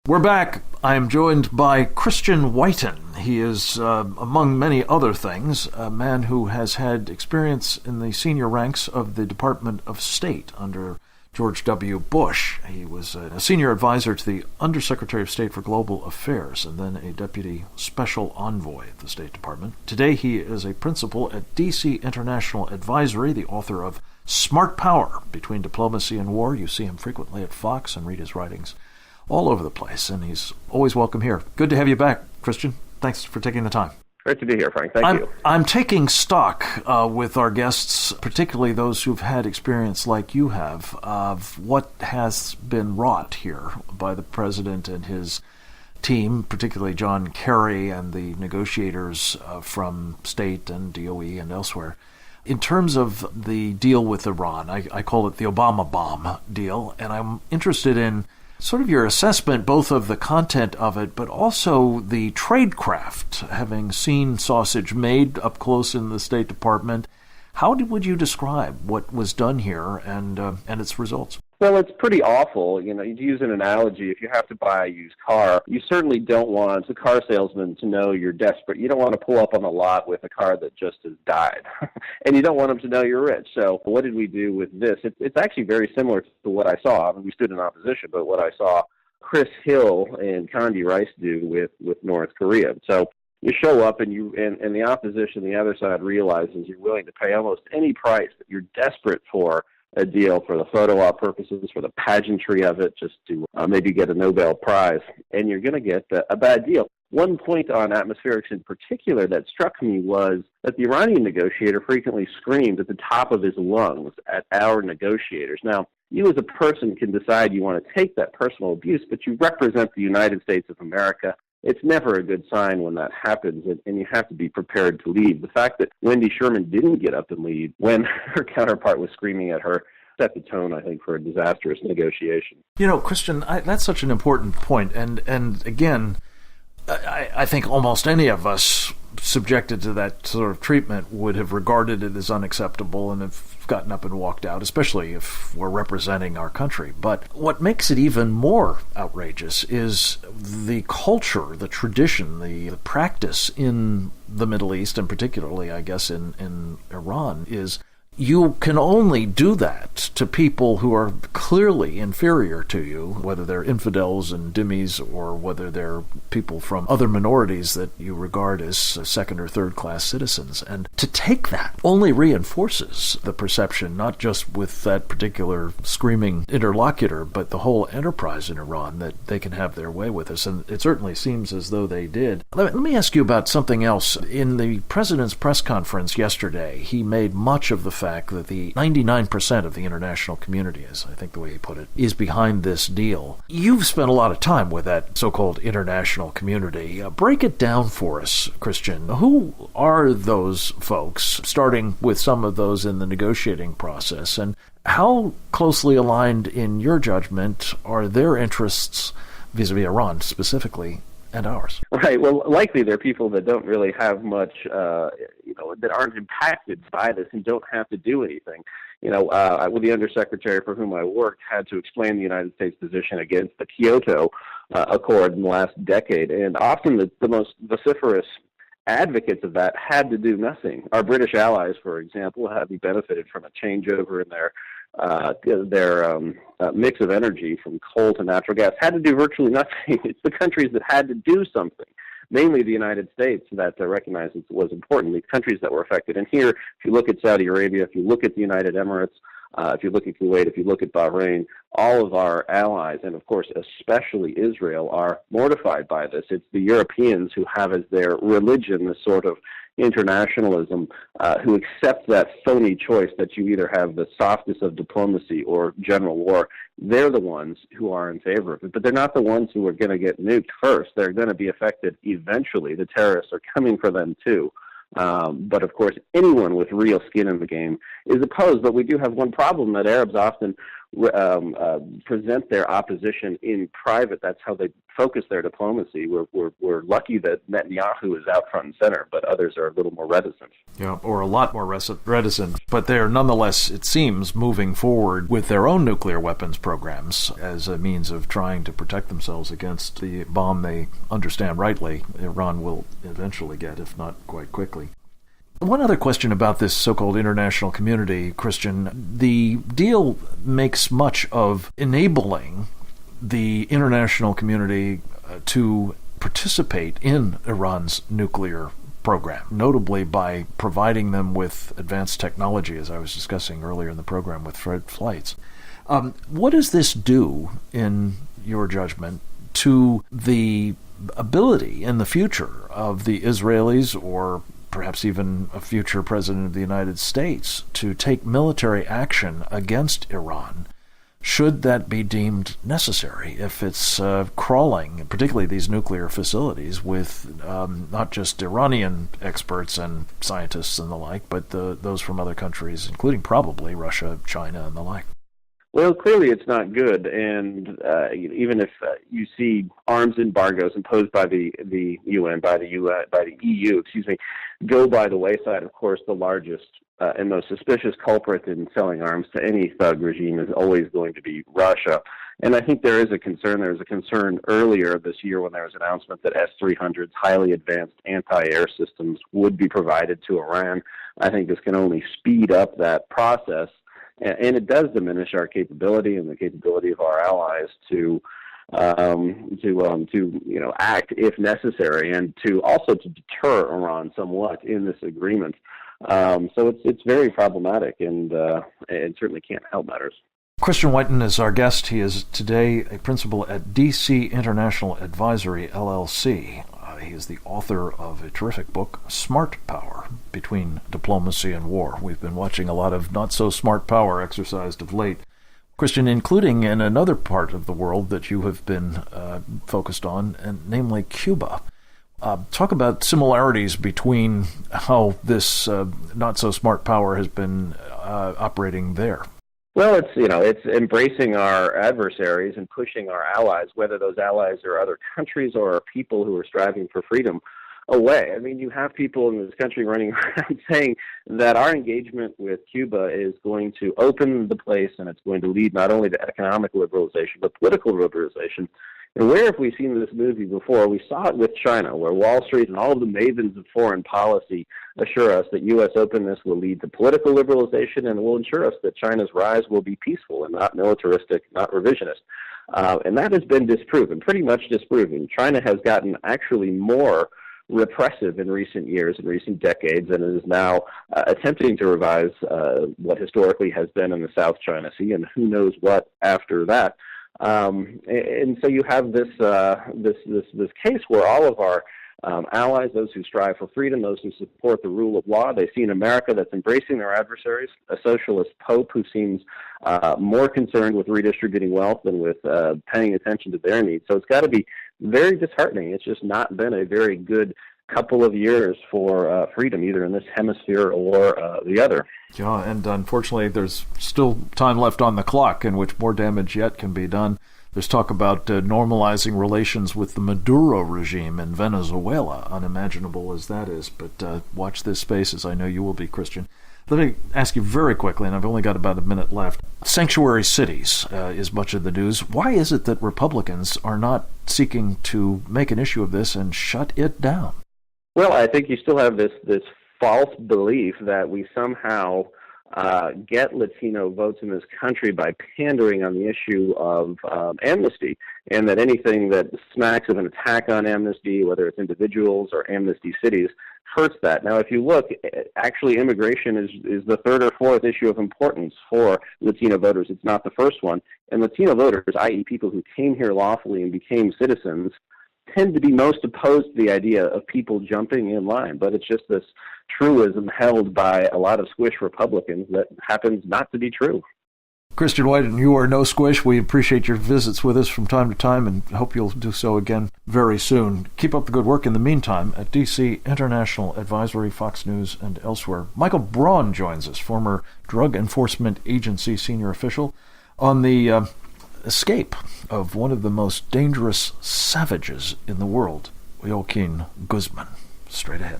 We're back. I am joined by Christian Whiton. He is, among many other things, a man who has had experience in the senior ranks of the Department of State under George W. Bush. He was a senior advisor to the Undersecretary of State for Global Affairs and then a deputy special envoy at the State Department. Today he is a principal at D.C. International Advisory, the author of Smart Power, Between Diplomacy and War. You see him frequently at Fox and read his writings all over the place, and he's always welcome here. Good to have you back, Christian. Thanks for taking the time. Great to be here, Frank. Thank you. I'm taking stock with our guests, particularly those who've had experience like you have, of what has been wrought here by the president and his team, particularly John Kerry and the negotiators from state and DOE and elsewhere. In terms of the deal with Iran, I call it the Obama bomb deal, and I'm interested in sort of your assessment both of the content of it, but also the tradecraft, having seen sausage made up close in the State Department. How would you describe what was done here and its results? Well, it's pretty awful. You know, to use an analogy, if you have to buy a used car, you certainly don't want the car salesman to know you're desperate. You don't want to pull up on the lot with a car that just has died. And you don't want them to know you're rich. So what did we do with this? It's actually very similar to what I saw. I mean, we stood in opposition, but what I saw Chris Hill and Condi Rice do with North Korea. So you show up and the opposition, the other side realizes you're willing to pay almost any price, that you're desperate for a deal for the photo op purposes, for the pageantry of it, just to maybe get a Nobel Prize, and you're going to get a bad deal. One point on atmospherics in particular that struck me was that the Iranian negotiator frequently screamed at the top of his lungs at our negotiators. Now, you as a person can decide you want to take that personal abuse, but you represent the United States of America. It's never a good sign when that happens, and you have to be prepared to leave. The fact that Wendy Sherman didn't get up and leave when her counterpart was screaming at her set the tone, I think, for a disastrous negotiation. You know, Christian, that's such an important point. And again, I think almost any of us subjected to that sort of treatment would have regarded it as unacceptable and have gotten up and walked out, especially if we're representing our country. But what makes it even more outrageous is the culture, the tradition, the practice in the Middle East, and particularly, I guess, in Iran, is you can only do that to people who are clearly inferior to you, whether they're infidels and dhimmis or whether they're people from other minorities that you regard as second or third class citizens. And to take that only reinforces the perception, not just with that particular screaming interlocutor, but the whole enterprise in Iran, that they can have their way with us. And it certainly seems as though they did. Let me ask you about something else. In the president's press conference yesterday, he made much of the fact that the 99% of the international community, as I think the way he put it, is behind this deal. You've spent a lot of time with that so-called international community. Break it down for us, Christian. Who are those folks, starting with some of those in the negotiating process, and how closely aligned, in your judgment, are their interests vis-a-vis Iran specifically and ours? Right. Well, likely they're people that don't really have much, that aren't impacted by this and don't have to do anything. With the undersecretary for whom I worked, had to explain the United States position against the Kyoto Accord in the last decade, and often the most vociferous advocates of that had to do nothing. Our British allies, for example, have benefited from a changeover in their mix of energy from coal to natural gas, had to do virtually nothing. It's the countries that had to do something, mainly the United States, that recognized it was important, the countries that were affected. And here, if you look at Saudi Arabia, if you look at the United Emirates, if you look at Kuwait, if you look at Bahrain, all of our allies, and of course especially Israel, are mortified by this. It's the Europeans who have as their religion this sort of internationalism, who accept that phony choice that you either have the softness of diplomacy or general war. They're the ones who are in favor of it, but they're not the ones who are going to get nuked first. They're going to be affected eventually. The terrorists are coming for them too. But of course, anyone with real skin in the game is opposed. But we do have one problem that Arabs often present their opposition in private. That's how they focus their diplomacy. We're lucky that Netanyahu is out front and center, but others are a little more reticent. Yeah, or a lot more reticent. But they're nonetheless, it seems, moving forward with their own nuclear weapons programs as a means of trying to protect themselves against the bomb they understand rightly Iran will eventually get, if not quite quickly. One other question about this so-called international community, Christian. The deal makes much of enabling the international community to participate in Iran's nuclear program, notably by providing them with advanced technology, as I was discussing earlier in the program with Fred Flights. What does this do, in your judgment, to the ability in the future of the Israelis, or perhaps even a future president of the United States, to take military action against Iran, should that be deemed necessary, if it's crawling, particularly these nuclear facilities, with not just Iranian experts and scientists and the like, but those from other countries, including probably Russia, China, and the like? Well, clearly it's not good, and even if you see arms embargoes imposed by the UN, by the EU, go by the wayside. Of course, the largest and most suspicious culprit in selling arms to any thug regime is always going to be Russia. And I think there is a concern. There was a concern earlier this year when there was an announcement that S-300s, highly advanced anti-air systems, would be provided to Iran. I think this can only speed up that process. And it does diminish our capability and the capability of our allies to act if necessary, and to also to deter Iran somewhat in this agreement. So it's very problematic, and it certainly can't help matters. Christian Whiton is our guest. He is today a principal at DC International Advisory, LLC. He is the author of a terrific book, Smart Power, Between Diplomacy and War. We've been watching a lot of not-so-smart power exercised of late. Christian, including in another part of the world that you have been focused on, and namely Cuba. Talk about similarities between how this not-so-smart power has been operating there. Well, it's embracing our adversaries and pushing our allies, whether those allies are other countries or are people who are striving for freedom, away. I mean, you have people in this country running around saying that our engagement with Cuba is going to open the place, and it's going to lead not only to economic liberalization, but political liberalization. And where have we seen this movie before? We saw it with China, where Wall Street and all of the mavens of foreign policy assure us that U.S. openness will lead to political liberalization and will ensure us that China's rise will be peaceful and not militaristic, not revisionist. And that has been disproven, pretty much disproven. China has gotten actually more repressive in recent years, in recent decades, and is now attempting to revise what historically has been in the South China Sea, and who knows what after that. And so you have this case where all of our allies, those who strive for freedom, those who support the rule of law, they see an America that's embracing their adversaries, a socialist pope who seems more concerned with redistributing wealth than with paying attention to their needs. So it's got to be very disheartening. It's just not been a very good couple of years for freedom, either in this hemisphere or the other. Yeah, and unfortunately, there's still time left on the clock in which more damage yet can be done. There's talk about normalizing relations with the Maduro regime in Venezuela, unimaginable as that is. But watch this space, as I know you will be, Christian. Let me ask you very quickly, and I've only got about a minute left. Sanctuary cities is much of the news. Why is it that Republicans are not seeking to make an issue of this and shut it down? Well, I think you still have this false belief that we somehow get Latino votes in this country by pandering on the issue of amnesty, and that anything that smacks of an attack on amnesty, whether it's individuals or amnesty cities, hurts that. Now, if you look, actually immigration is the third or fourth issue of importance for Latino voters. It's not the first one. And Latino voters, i.e. people who came here lawfully and became citizens, tend to be most opposed to the idea of people jumping in line. But it's just this truism held by a lot of squish Republicans that happens not to be true. Christian Whiton, you are no squish. We appreciate your visits with us from time to time and hope you'll do so again very soon. Keep up the good work in the meantime at DC International Advisory, Fox News, and elsewhere. Michael Braun joins us, former Drug Enforcement Agency senior official. on the escape of one of the most dangerous savages in the world, Joaquin Guzman. Straight ahead.